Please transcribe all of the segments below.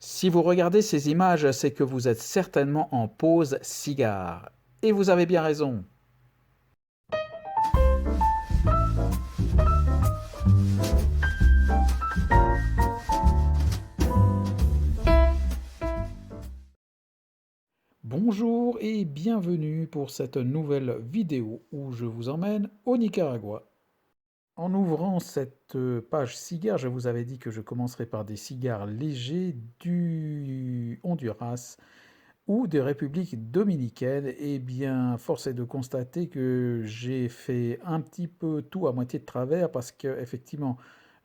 Si vous regardez ces images, c'est que vous êtes certainement en pause cigare. Et vous avez bien raison. Bonjour et bienvenue pour cette nouvelle vidéo où je vous emmène au Nicaragua. En ouvrant cette page cigare, je vous avais dit que je commencerai par des cigares légers du Honduras ou de République dominicaine. Eh bien, force est de constater que j'ai fait un petit peu tout à moitié de travers parce que, effectivement,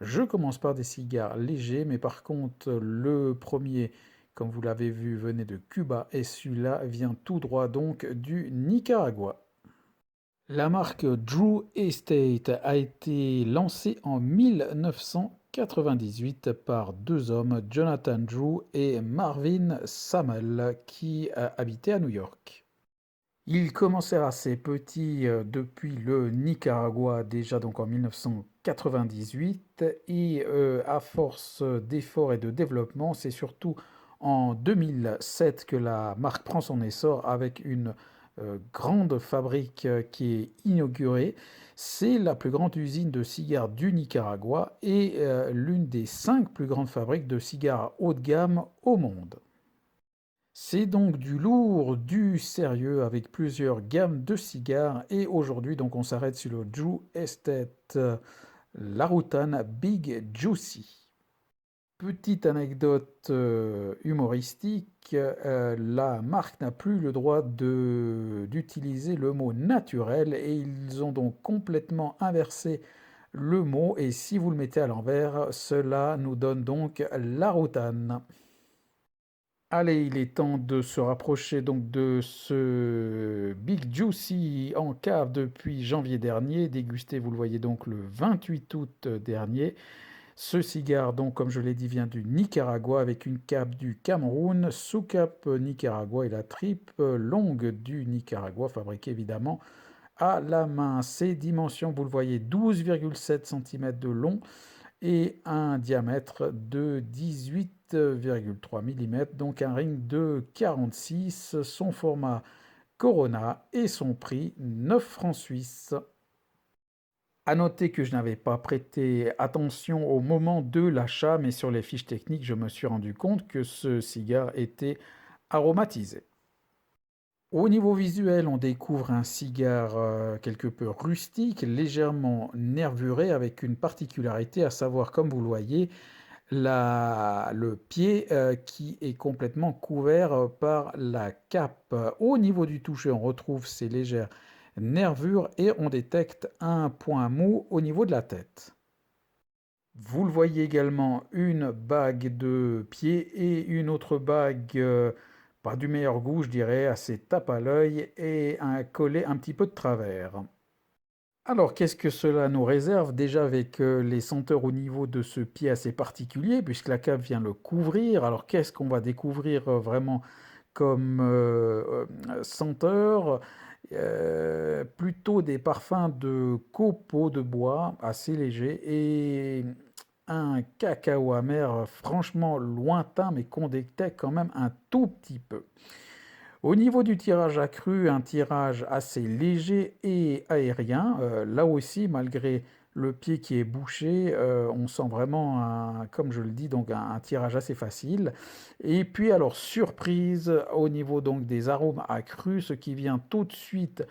je commence par des cigares légers, mais par contre, le premier, comme vous l'avez vu, venait de Cuba et celui-là vient tout droit donc du Nicaragua. La marque Drew Estate a été lancée en 1998 par deux hommes, Jonathan Drew et Marvin Sammel, qui habitaient à New York. Ils commencèrent assez petits depuis le Nicaragua, déjà donc en 1998, et à force d'efforts et de développement, c'est surtout en 2007 que la marque prend son essor avec une grande fabrique qui est inaugurée. C'est la plus grande usine de cigares du Nicaragua et l'une des 5 plus grandes fabriques de cigares haut de gamme au monde. C'est donc du lourd, du sérieux avec plusieurs gammes de cigares et aujourd'hui donc on s'arrête sur le Drew Estate Laroutan Big Juicy. Petite anecdote humoristique, la marque n'a plus le droit d'utiliser le mot naturel et ils ont donc complètement inversé le mot et si vous le mettez à l'envers, cela nous donne donc Laroutan. Allez, il est temps de se rapprocher donc de ce Big Juicy en cave depuis janvier dernier, dégusté, vous le voyez donc le 28 août dernier. Ce cigare, donc, comme je l'ai dit, vient du Nicaragua avec une cape du Cameroun, sous-cape Nicaragua et la tripe longue du Nicaragua, fabriquée évidemment à la main. Ses dimensions, vous le voyez, 12,7 cm de long et un diamètre de 18,3 mm, donc un ring de 46, son format Corona et son prix 9 francs suisses. À noter que je n'avais pas prêté attention au moment de l'achat, mais sur les fiches techniques, je me suis rendu compte que ce cigare était aromatisé. Au niveau visuel, on découvre un cigare quelque peu rustique, légèrement nervuré, avec une particularité, à savoir, comme vous le voyez, le pied qui est complètement couvert par la cape. Au niveau du toucher, on retrouve ces légères nervures et on détecte un point mou au niveau de la tête. Vous le voyez également, une bague de pied et une autre bague, pas du meilleur goût, je dirais, assez tape à l'œil et un collet un petit peu de travers. Alors, qu'est-ce que cela nous réserve? Déjà avec les senteurs au niveau de ce pied assez particulier, puisque la cape vient le couvrir. Alors, qu'est-ce qu'on va découvrir vraiment comme senteur? Plutôt des parfums de copeaux de bois assez légers et un cacao amer franchement lointain, mais qu'on détecte quand même un tout petit peu. Au niveau du tirage accru, un tirage assez léger et aérien. Là aussi, malgré le pied qui est bouché, on sent vraiment, comme je le dis, donc un tirage assez facile. Et puis alors, surprise, au niveau donc des arômes accrus, ce qui vient tout de suite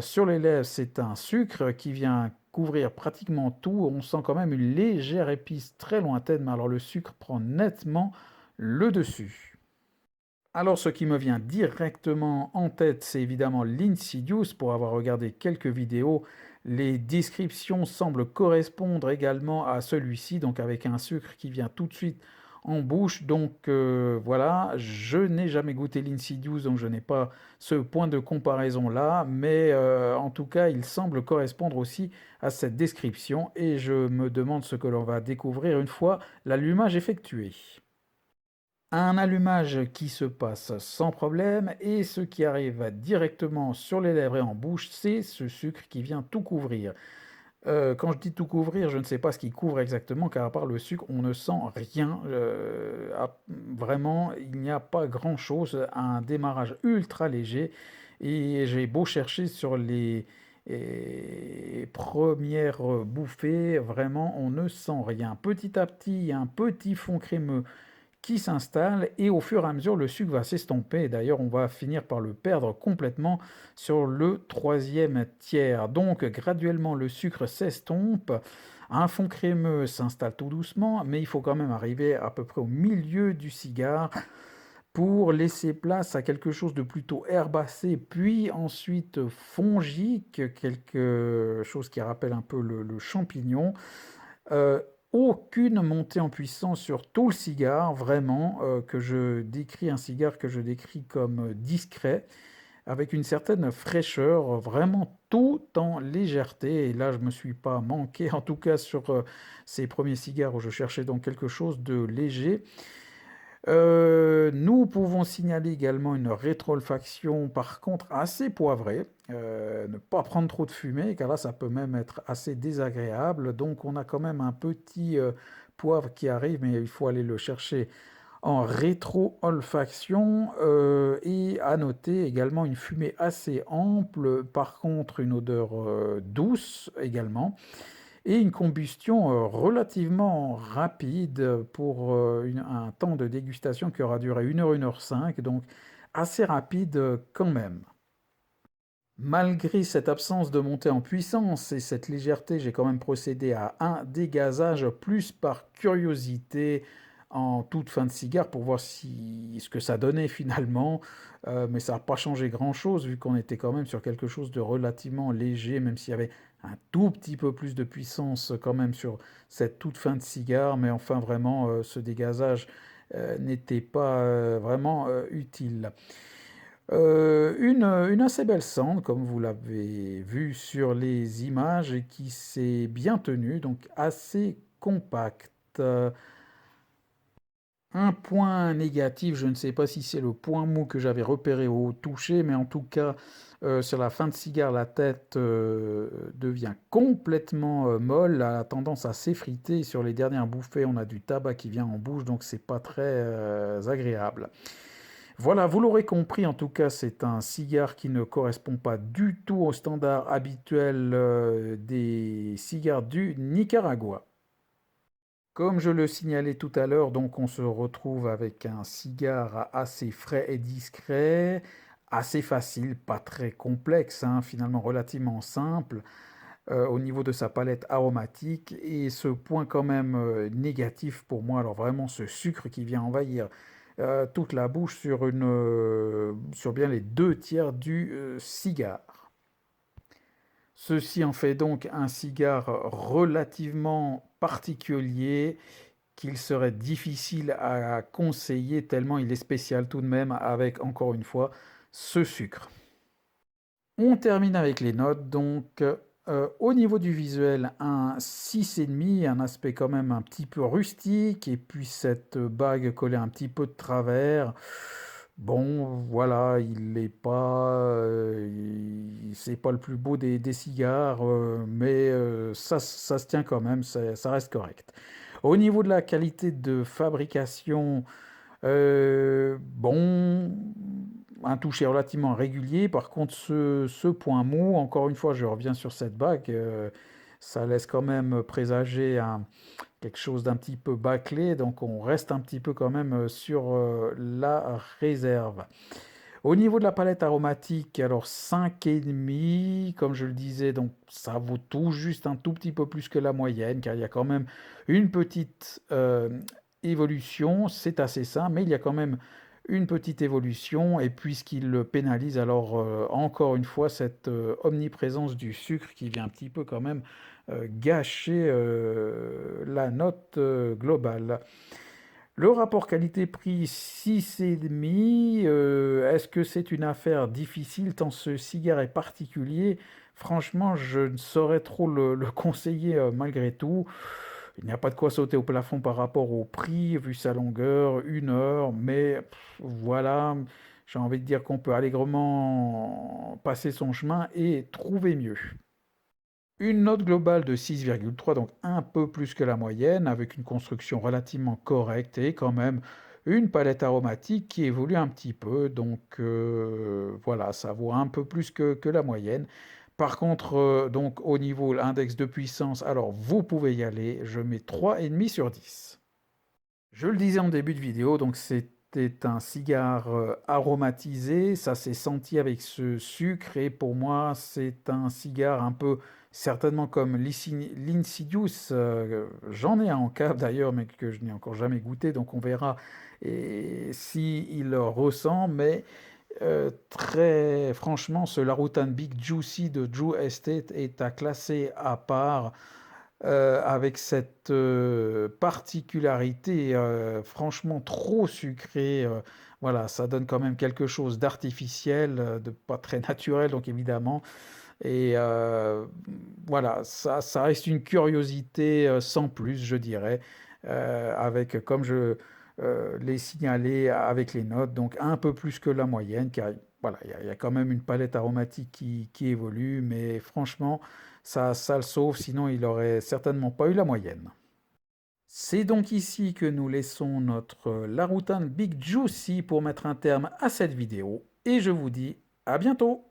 sur les lèvres, c'est un sucre qui vient couvrir pratiquement tout. On sent quand même une légère épice très lointaine, mais alors le sucre prend nettement le dessus. Alors, ce qui me vient directement en tête, c'est évidemment l'Insidious. Pour avoir regardé quelques vidéos, les descriptions semblent correspondre également à celui-ci, donc avec un sucre qui vient tout de suite en bouche. Donc voilà, je n'ai jamais goûté l'Insidious, donc je n'ai pas ce point de comparaison-là, mais en tout cas, il semble correspondre aussi à cette description et je me demande ce que l'on va découvrir une fois l'allumage effectué. Un allumage qui se passe sans problème et ce qui arrive directement sur les lèvres et en bouche, c'est ce sucre qui vient tout couvrir. Quand je dis tout couvrir, je ne sais pas ce qu'il couvre exactement, car à part le sucre, on ne sent rien. Vraiment, il n'y a pas grand-chose. Un démarrage ultra léger. Et j'ai beau chercher sur les premières bouffées, vraiment, on ne sent rien. Petit à petit, il y a un petit fond crémeux qui s'installe et au fur et à mesure le sucre va s'estomper. D'ailleurs, on va finir par le perdre complètement sur le troisième tiers. Donc graduellement le sucre s'estompe, un fond crémeux s'installe tout doucement, mais il faut quand même arriver à peu près au milieu du cigare pour laisser place à quelque chose de plutôt herbacé, puis ensuite fongique, quelque chose qui rappelle un peu le champignon. Euh, Aucune montée en puissance sur tout le cigare, vraiment, que je décris un cigare que je décris comme discret, avec une certaine fraîcheur, vraiment tout en légèreté. Et là, je me suis pas manqué, en tout cas sur ces premiers cigares où je cherchais donc quelque chose de léger. Nous pouvons signaler également une rétroolfaction, par contre, assez poivrée. Ne pas prendre trop de fumée, car là, ça peut même être assez désagréable. Donc, on a quand même un petit poivre qui arrive, mais il faut aller le chercher en rétro-olfaction. Et à noter également une fumée assez ample, par contre, une odeur douce également et une combustion relativement rapide pour un temps de dégustation qui aura duré 1 heure 5, donc assez rapide quand même. Malgré cette absence de montée en puissance et cette légèreté, j'ai quand même procédé à un dégazage plus par curiosité en toute fin de cigare pour voir ce que ça donnait finalement. Mais ça n'a pas changé grand-chose vu qu'on était quand même sur quelque chose de relativement léger, même s'il y avait un tout petit peu plus de puissance quand même sur cette toute fin de cigare. Mais enfin vraiment, ce dégazage n'était pas vraiment utile. Une assez belle cendre, comme vous l'avez vu sur les images, et qui s'est bien tenue, donc assez compacte. Un point négatif, je ne sais pas si c'est le point mou que j'avais repéré au toucher, mais en tout cas, sur la fin de cigare, la tête devient complètement molle, elle a tendance à s'effriter. Sur les dernières bouffées, on a du tabac qui vient en bouche, donc c'est pas très agréable. Voilà, vous l'aurez compris, en tout cas, c'est un cigare qui ne correspond pas du tout au standard habituel des cigares du Nicaragua. Comme je le signalais tout à l'heure, donc on se retrouve avec un cigare assez frais et discret, assez facile, pas très complexe, hein, finalement relativement simple au niveau de sa palette aromatique. Et ce point quand même négatif pour moi, alors vraiment ce sucre qui vient envahir toute la bouche sur bien les 2 tiers du cigare. Ceci en fait donc un cigare relativement particulier qu'il serait difficile à conseiller tellement il est spécial tout de même avec encore une fois ce sucre. On termine avec les notes. Donc, au niveau du visuel, un 6,5, un aspect quand même un petit peu rustique, et puis cette bague collée un petit peu de travers. Bon, voilà, il n'est pas, c'est pas le plus beau des cigares, mais ça se tient quand même, ça reste correct. Au niveau de la qualité de fabrication, bon, un toucher relativement régulier. Par contre, ce point mou, encore une fois, je reviens sur cette bague, ça laisse quand même présager quelque chose d'un petit peu bâclé. Donc, on reste un petit peu quand même sur la réserve. Au niveau de la palette aromatique, alors 5,5, comme je le disais, donc ça vaut tout juste un tout petit peu plus que la moyenne, car il y a quand même une petite évolution, c'est assez simple, mais il y a quand même une petite évolution, et puisqu'il le pénalise, alors encore une fois, cette omniprésence du sucre qui vient un petit peu quand même gâcher la note globale. Le rapport qualité-prix 6,5, est-ce que c'est une affaire difficile tant ce cigare est particulier? Franchement, je ne saurais trop le conseiller malgré tout. Il n'y a pas de quoi sauter au plafond par rapport au prix, vu sa longueur, 1 heure, mais voilà, j'ai envie de dire qu'on peut allègrement passer son chemin et trouver mieux. Une note globale de 6,3, donc un peu plus que la moyenne, avec une construction relativement correcte et quand même une palette aromatique qui évolue un petit peu. Donc voilà, ça vaut un peu plus que la moyenne. Par contre, donc au niveau l'index de puissance, alors vous pouvez y aller, je mets 3,5 sur 10. Je le disais en début de vidéo, donc c'était un cigare aromatisé, ça s'est senti avec ce sucre et pour moi c'est un cigare un peu certainement comme l'Insidious, j'en ai un en cave d'ailleurs mais que je n'ai encore jamais goûté donc on verra et si il ressent mais très franchement ce Laroutan Big Juicy de Drew Estate est à classer à part avec cette particularité franchement trop sucrée. Voilà, ça donne quand même quelque chose d'artificiel, de pas très naturel, donc évidemment. Et voilà, ça reste une curiosité sans plus, je dirais, avec, comme je l'ai signalé avec les notes, donc un peu plus que la moyenne, car voilà, il y a quand même une palette aromatique qui évolue, mais franchement, ça le sauve, sinon il aurait certainement pas eu la moyenne. C'est donc ici que nous laissons notre Laroutan Big Juicy pour mettre un terme à cette vidéo, et je vous dis à bientôt!